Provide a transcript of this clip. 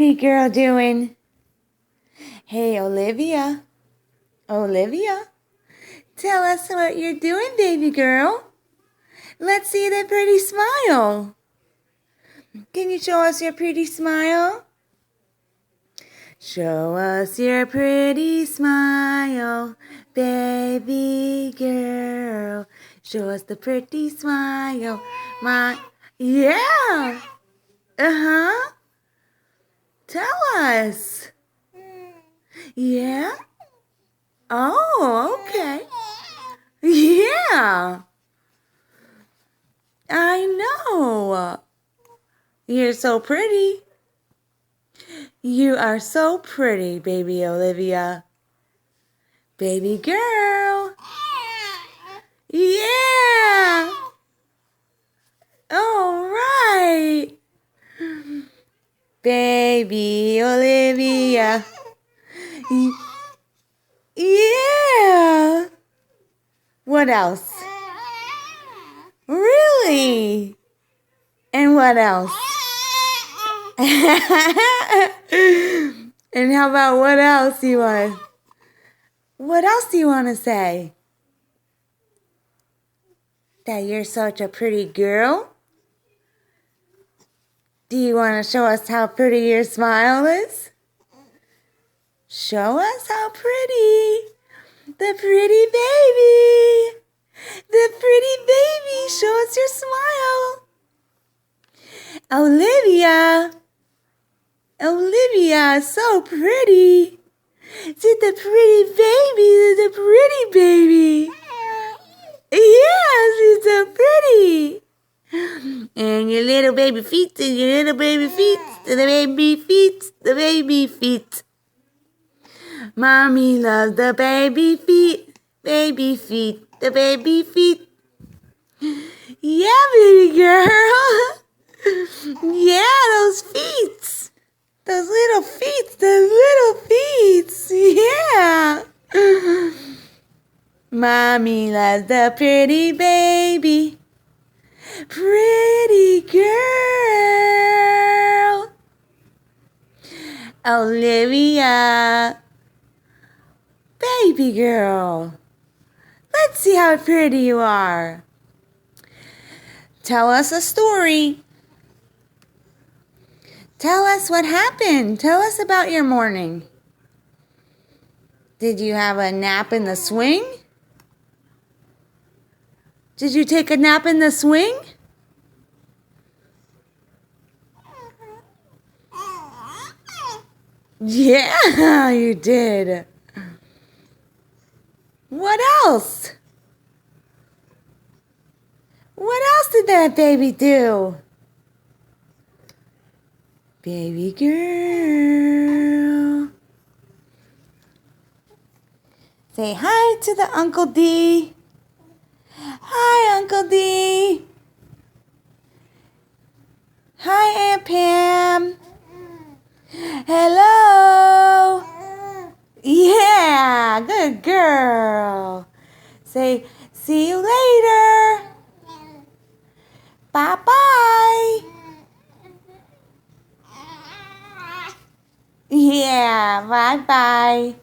baby girl doing? Hey, Olivia. Olivia, tell us what you're doing, baby girl. Let's see that pretty smile. Can you show us your pretty smile? Show us your pretty smile, baby girl. Show us the pretty smile. Yeah. Uh-huh. Tell us. Yeah? Oh, okay. Yeah. I know. You're so pretty. You are so pretty, baby Olivia. Baby girl. Yeah. All right. Baby Olivia. Yeah. What else? Really? And what else? And how about what else you want? What else do you want to say? That you're such a pretty girl? Do you want to show us how pretty your smile is? Show us how pretty. The pretty baby. The pretty baby. Show us your smile. Olivia. Olivia, so pretty. See the pretty baby. The pretty baby. Yes, she's so pretty. And your little baby feet, and your little baby feet, and the baby feet, the baby feet. Mommy loves the baby feet, the baby feet. Yeah, baby girl. Yeah, those feet. Those little feet, those little feet. Yeah. Mommy loves the pretty baby. Pretty girl. Olivia. Baby girl. Let's see how pretty you are. Tell us a story. Tell us what happened. Tell us about your morning. Did you have a nap in the swing? Did you take a nap in the swing? Yeah, you did. What else? What else did that baby do? Baby girl. Say hi to the Uncle D. Hi, Uncle D. Hi, Aunt Pam. Hello. Yeah, good girl. Say, see you later. Bye-bye. Yeah, bye-bye.